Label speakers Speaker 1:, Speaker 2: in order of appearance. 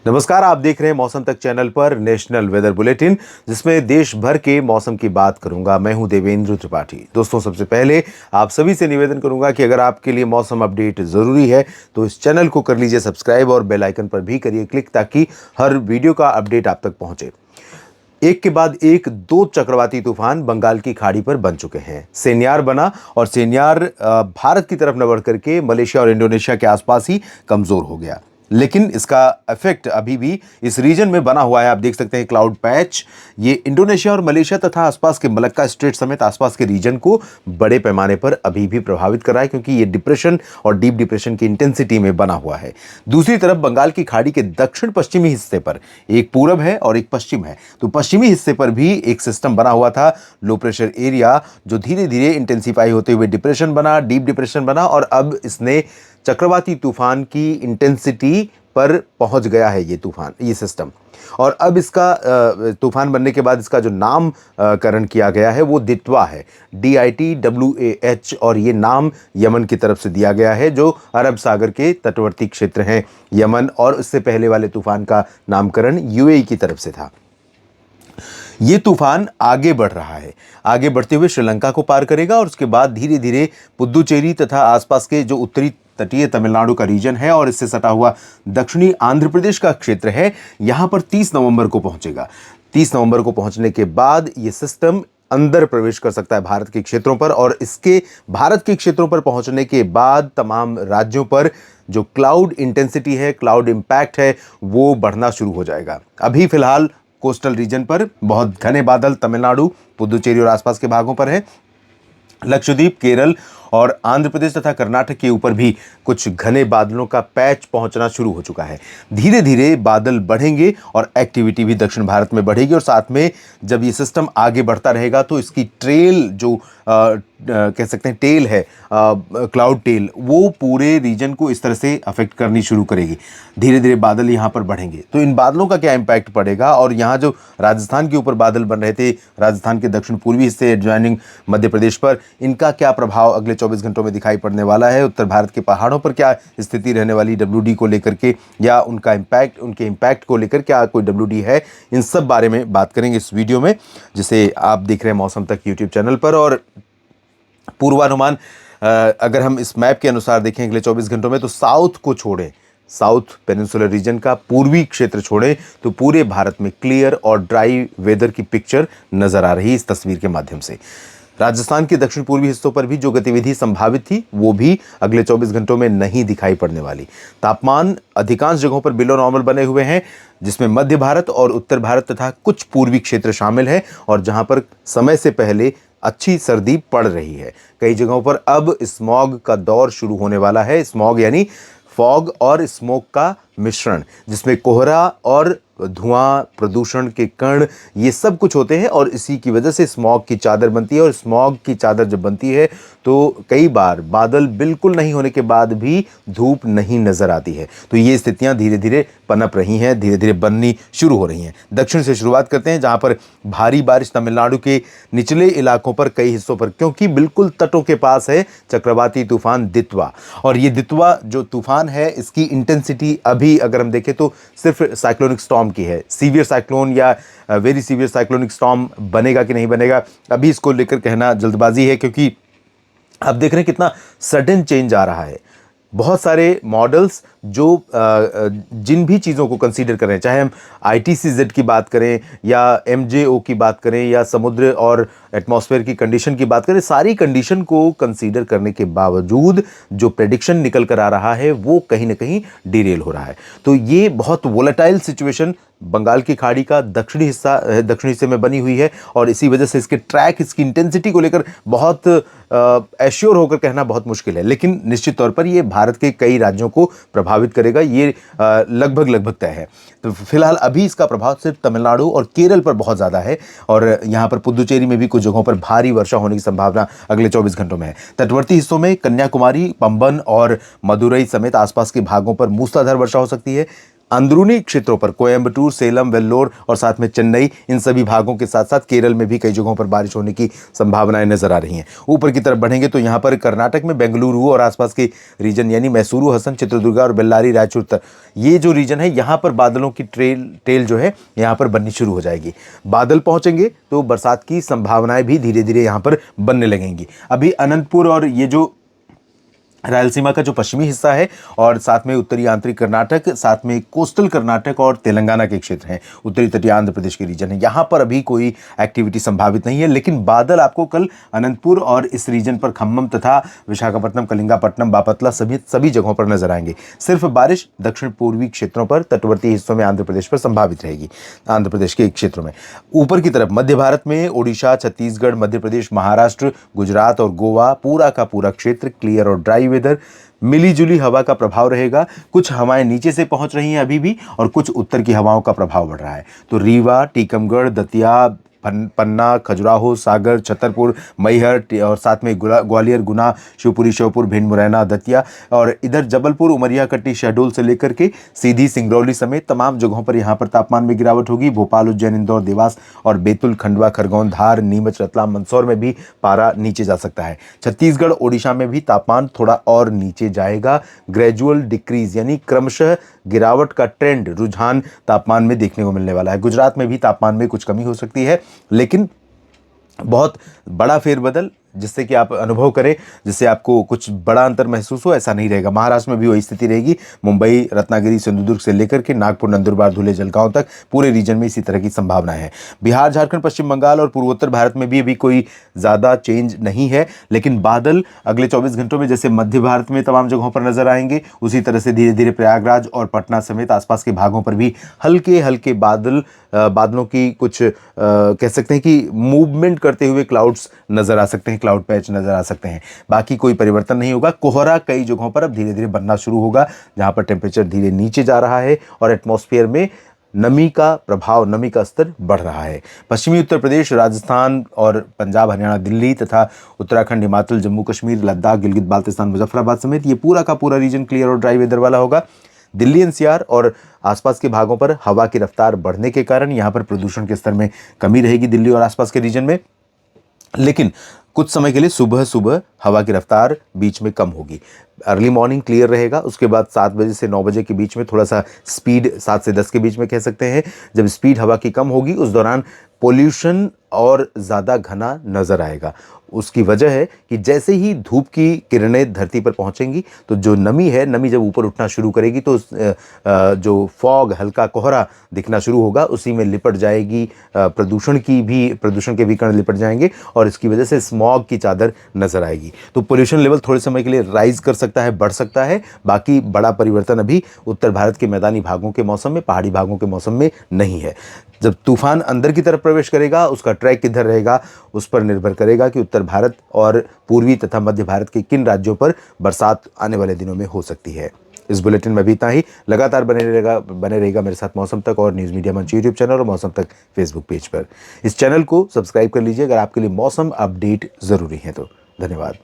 Speaker 1: नमस्कार, आप देख रहे हैं मौसम तक चैनल पर नेशनल वेदर बुलेटिन, जिसमें देश भर के मौसम की बात करूंगा। मैं हूं देवेंद्र त्रिपाठी। दोस्तों, सबसे पहले आप सभी से निवेदन करूंगा कि अगर आपके लिए मौसम अपडेट जरूरी है तो इस चैनल को कर लीजिए सब्सक्राइब और बेल आइकन पर भी करिए क्लिक, ताकि हर वीडियो का अपडेट आप तक पहुंचे। एक के बाद एक दो चक्रवाती तूफान बंगाल की खाड़ी पर बन चुके हैं। सेन्यार बना और सेन्यार भारत की तरफ न बढ़ करके मलेशिया और इंडोनेशिया के आसपास ही कमजोर हो गया, लेकिन इसका इफेक्ट अभी भी इस रीजन में बना हुआ है। आप देख सकते हैं क्लाउड पैच, ये इंडोनेशिया और मलेशिया तथा आसपास के मलक्का स्ट्रेट समेत आसपास के रीजन को बड़े पैमाने पर अभी भी प्रभावित कर रहा है, क्योंकि ये डिप्रेशन और डीप डिप्रेशन की इंटेंसिटी में बना हुआ है। दूसरी तरफ बंगाल की खाड़ी के दक्षिण पश्चिमी हिस्से पर एक पूरब है और एक पश्चिम है, तो पश्चिमी हिस्से पर भी एक सिस्टम बना हुआ था, लो प्रेशर एरिया, जो धीरे धीरे इंटेंसिफाई होते हुए डिप्रेशन बना, डीप डिप्रेशन बना, और अब इसने चक्रवाती तूफान की इंटेंसिटी पर पहुंच गया है ये तूफान, ये सिस्टम। और अब इसका तूफान बनने के बाद इसका जो नामकरण किया गया है वो दित्वा है, DITWAH, और ये नाम यमन की तरफ से दिया गया है, जो अरब सागर के तटवर्ती क्षेत्र हैं यमन, और इससे पहले वाले तूफान का नामकरण UAE की तरफ से था। ये तूफान आगे बढ़ रहा है, आगे बढ़ते हुए श्रीलंका को पार करेगा और उसके बाद धीरे धीरे पुद्दुचेरी तथा आसपास के जो उत्तरी तटीय तमिलनाडु का रीजन है और इससे सटा हुआ दक्षिणी आंध्र प्रदेश का क्षेत्र है, यहां पर 30 नवंबर को पहुंचेगा। 30 नवंबर को पहुंचने के बाद ये सिस्टम अंदर प्रवेश कर सकता है भारत के क्षेत्रों पर, और इसके भारत के क्षेत्रों पर पहुंचने के बाद तमाम राज्यों पर जो क्लाउड इंटेंसिटी है, क्लाउड इंपैक्ट है, वो बढ़ना शुरू हो जाएगा। अभी फिलहाल कोस्टल रीजन पर बहुत घने बादल तमिलनाडु, पुदुचेरी और आसपास के भागों पर है। लक्षद्वीप, केरल और आंध्र प्रदेश तथा कर्नाटक के ऊपर भी कुछ घने बादलों का पैच पहुंचना शुरू हो चुका है। धीरे धीरे बादल बढ़ेंगे और एक्टिविटी भी दक्षिण भारत में बढ़ेगी, और साथ में जब ये सिस्टम आगे बढ़ता रहेगा तो इसकी ट्रेल जो कह सकते हैं टेल है, क्लाउड टेल, वो पूरे रीजन को इस तरह से अफेक्ट करनी शुरू करेगी। धीरे धीरे बादल यहाँ पर बढ़ेंगे, तो इन बादलों का क्या इम्पैक्ट पड़ेगा, और यहाँ जो राजस्थान के ऊपर बादल बन रहे थे, राजस्थान के दक्षिण पूर्वी हिस्से एडजॉइनिंग मध्य प्रदेश पर, इनका क्या प्रभाव अगले 24 घंटों में दिखाई पड़ने वाला है। उत्तर भारत के पहाड़ों पर क्या स्थिति रहने वाली WD को लेकर के, या उनका इम्पैक्ट, उनके इम्पैक्ट को लेकर क्या कोई WD है, इन सब बारे में बात करेंगे इस वीडियो में, जिसे आप देख रहे हैं मौसम तक यूट्यूब चैनल पर। और पूर्वानुमान अगर हम इस मैप के अनुसार देखें अगले 24 घंटों में, तो साउथ को छोड़ें, साउथ पेनिनसुलर रीजन का पूर्वी क्षेत्र छोड़ें, तो पूरे भारत में क्लियर और ड्राई वेदर की पिक्चर नजर आ रही है इस तस्वीर के माध्यम से। राजस्थान के दक्षिण पूर्वी हिस्सों पर भी जो गतिविधि संभावित थी वो भी अगले 24 घंटों में नहीं दिखाई पड़ने वाली। तापमान अधिकांश जगहों पर बिलो नॉर्मल बने हुए हैं, जिसमें मध्य भारत और उत्तर भारत तथा कुछ पूर्वी क्षेत्र शामिल हैं, और जहां पर समय से पहले अच्छी सर्दी पड़ रही है। कई जगहों पर अब स्मॉग का दौर शुरू होने वाला है। स्मॉग यानी फॉग और स्मोक का मिश्रण, जिसमें कोहरा और धुआं, प्रदूषण के कण, ये सब कुछ होते हैं, और इसी की वजह से स्मॉग की चादर बनती है। और स्मॉग की चादर जब बनती है तो कई बार बादल बिल्कुल नहीं होने के बाद भी धूप नहीं नजर आती है। तो ये स्थितियां धीरे धीरे पनप रही हैं, धीरे धीरे बननी शुरू हो रही हैं। दक्षिण से शुरुआत करते हैं, जहां पर भारी बारिश तमिलनाडु के निचले इलाकों पर कई हिस्सों पर, क्योंकि बिल्कुल तटों के पास है चक्रवाती तूफान दित्वा। और ये दित्वा जो तूफान है, इसकी इंटेंसिटी अभी अगर हम देखें तो सिर्फ साइक्लोनिक स्टॉर्म की है। सीवियर साइक्लोन या वेरी सीवियर साइक्लोनिक स्टॉर्म बनेगा कि नहीं बनेगा, अभी इसको लेकर कहना जल्दबाजी है, क्योंकि आप देख रहे हैं कितना सडन चेंज आ रहा है। बहुत सारे मॉडल्स जो जिन भी चीज़ों को कंसीडर करें, चाहे हम ITCZ की बात करें या MJO की बात करें या समुद्र और एटमॉस्फेयर की कंडीशन की बात करें, सारी कंडीशन को कंसीडर करने के बावजूद जो प्रेडिक्शन निकल कर आ रहा है वो कहीं ना कहीं डिरेल हो रहा है। तो ये बहुत वोलेटाइल सिचुएशन बंगाल की खाड़ी का दक्षिणी हिस्से में बनी हुई है, और इसी वजह से इसके ट्रैक, इसकी इंटेंसिटी को लेकर बहुत एश्योर होकर कहना बहुत मुश्किल है। लेकिन निश्चित तौर पर ये भारत के कई राज्यों को प्रभावित करेगा, ये लगभग तय है। तो फिलहाल अभी इसका प्रभाव सिर्फ तमिलनाडु और केरल पर बहुत ज़्यादा है, और यहाँ पर पुदुचेरी में भी कुछ जगहों पर भारी वर्षा होने की संभावना अगले 24 घंटों में है। तटवर्ती हिस्सों में कन्याकुमारी, पंबन और मदुरई समेत आसपास के भागों पर मूसलाधार वर्षा हो सकती है। अंदरूनी क्षेत्रों पर कोयंबटूर, सेलम, वेल्लोर और साथ में चेन्नई, इन सभी भागों के साथ साथ केरल में भी कई जगहों पर बारिश होने की संभावनाएं नजर आ रही हैं। ऊपर की तरफ बढ़ेंगे तो यहाँ पर कर्नाटक में बेंगलुरु और आसपास के रीजन यानी मैसूरू, हसन, चित्रदुर्गा और बेल्लारी, रायचूर, ये जो रीजन है यहाँ पर बादलों की टेल जो है यहाँ पर बननी शुरू हो जाएगी। बादल पहुंचेंगे तो बरसात की संभावनाएं भी धीरे धीरे यहाँ पर बनने लगेंगी। अभी अनंतपुर और ये जो रायलसीमा का जो पश्चिमी हिस्सा है और साथ में उत्तरी आंतरिक कर्नाटक, साथ में कोस्टल कर्नाटक और तेलंगाना के क्षेत्र हैं, उत्तरी तटीय आंध्र प्रदेश के रीजन है, यहाँ पर अभी कोई एक्टिविटी संभावित नहीं है। लेकिन बादल आपको कल अनंतपुर और इस रीजन पर खम्मम तथा विशाखापट्टनम, कलिंगापट्टनम, बापतला सभी जगहों पर नजर आएंगे। सिर्फ बारिश दक्षिण पूर्वी क्षेत्रों पर, तटवर्ती हिस्सों में आंध्र प्रदेश पर संभावित रहेगी, आंध्र प्रदेश के क्षेत्रों में। ऊपर की तरफ मध्य भारत में ओडिशा, छत्तीसगढ़, मध्य प्रदेश, महाराष्ट्र, गुजरात और गोवा, पूरा का पूरा क्षेत्र क्लियर और ड्राई वेदर, मिली जुली हवा का प्रभाव रहेगा। कुछ हवाएं नीचे से पहुंच रही हैं अभी भी और कुछ उत्तर की हवाओं का प्रभाव बढ़ रहा है। तो रीवा, टीकमगढ़, दतिया, पन्ना, खजुराहो, सागर, छतरपुर, मैहर और साथ में ग्वालियर, गुना, शिवपुरी, श्योपुर, भिंड, मुरैना, दतिया और इधर जबलपुर, उमरिया, कट्टी, शहडोल से लेकर के सीधी, सिंगरौली समेत तमाम जगहों पर यहाँ पर तापमान में गिरावट होगी। भोपाल, उज्जैन, इंदौर, देवास और बैतूल, खंडवा, खरगोन, धार, नीमच, रतलाम, मंदसौर में भी पारा नीचे जा सकता है। छत्तीसगढ़, ओडिशा में भी तापमान थोड़ा और नीचे जाएगा। ग्रेजुअल डिक्रीज यानी क्रमशः गिरावट का ट्रेंड, रुझान तापमान में देखने को मिलने वाला है। गुजरात में भी तापमान में कुछ कमी हो सकती है, लेकिन बहुत बड़ा फेरबदल जिससे कि आप अनुभव करें, जिससे आपको कुछ बड़ा अंतर महसूस हो, ऐसा नहीं रहेगा। महाराष्ट्र में भी वही स्थिति रहेगी। मुंबई, रत्नागिरी, सिंधुदुर्ग से लेकर के नागपुर, नंदुरबार, धुले, जलगांव तक पूरे रीजन में इसी तरह की संभावना है। बिहार, झारखंड, पश्चिम बंगाल और पूर्वोत्तर भारत में भी अभी कोई ज़्यादा चेंज नहीं है, लेकिन बादल अगले 24 घंटों में जैसे मध्य भारत में तमाम जगहों पर नजर आएंगे, उसी तरह से धीरे धीरे प्रयागराज और पटना समेत आसपास के भागों पर भी हल्के हल्के बादलों की कुछ कह सकते हैं कि मूवमेंट करते हुए क्लाउड्स नजर आ सकते हैं, क्लाउड पैच नजर आ सकते हैं। बाकी कोई परिवर्तन नहीं होगा। कोहरा कई जगहों पर अब धीरे धीरे बनना शुरू होगा, जहां पर टेम्परेचर धीरे नीचे जा रहा है और एटमॉस्फेयर में नमी का प्रभाव, नमी का स्तर बढ़ रहा है। पश्चिमी उत्तर प्रदेश, राजस्थान और पंजाब, हरियाणा, दिल्ली तथा उत्तराखंड, हिमाचल, जम्मू कश्मीर, लद्दाख, गिलगित बाल्तिस्तान, मुजफ्फराबाद समेत ये पूरा का पूरा रीजन क्लियर और ड्राई वेदर वाला होगा। दिल्ली एनसीआर और आसपास के भागों पर हवा की रफ्तार बढ़ने के कारण यहाँ पर प्रदूषण के स्तर में कमी रहेगी दिल्ली और आसपास के रीजन में, लेकिन कुछ समय के लिए सुबह सुबह हवा की रफ्तार बीच में कम होगी। अर्ली मॉर्निंग क्लियर रहेगा, उसके बाद 7 बजे से 9 बजे के बीच में थोड़ा सा स्पीड, 7 से 10 के बीच में कह सकते हैं, जब स्पीड हवा की कम होगी उस दौरान पोल्यूशन और ज़्यादा घना नज़र आएगा। उसकी वजह है कि जैसे ही धूप की किरणें धरती पर पहुंचेंगी तो जो नमी है, नमी जब ऊपर उठना शुरू करेगी तो जो फॉग, हल्का कोहरा दिखना शुरू होगा, उसी में लिपट जाएगी प्रदूषण के भी कण लिपट जाएंगे और इसकी वजह से स्मॉग की चादर नजर आएगी। तो पोल्यूशन लेवल थोड़े समय के लिए राइज कर सकता है, बढ़ सकता है। बाकी बड़ा परिवर्तन अभी उत्तर भारत के मैदानी भागों के मौसम में, पहाड़ी भागों के मौसम में नहीं है। जब तूफान अंदर की तरफ प्रवेश करेगा, उसका ट्रैक किधर रहेगा उस पर निर्भर करेगा कि उत्तर भारत और पूर्वी तथा मध्य भारत के किन राज्यों पर बरसात आने वाले दिनों में हो सकती है। इस बुलेटिन में भी इतना ही। लगातार बने रहेगा मेरे साथ मौसम तक और न्यूज़ मीडिया मंच यूट्यूब चैनल और मौसम तक फेसबुक पेज पर। इस चैनल को सब्सक्राइब कर लीजिए अगर आपके लिए मौसम अपडेट ज़रूरी है तो। धन्यवाद।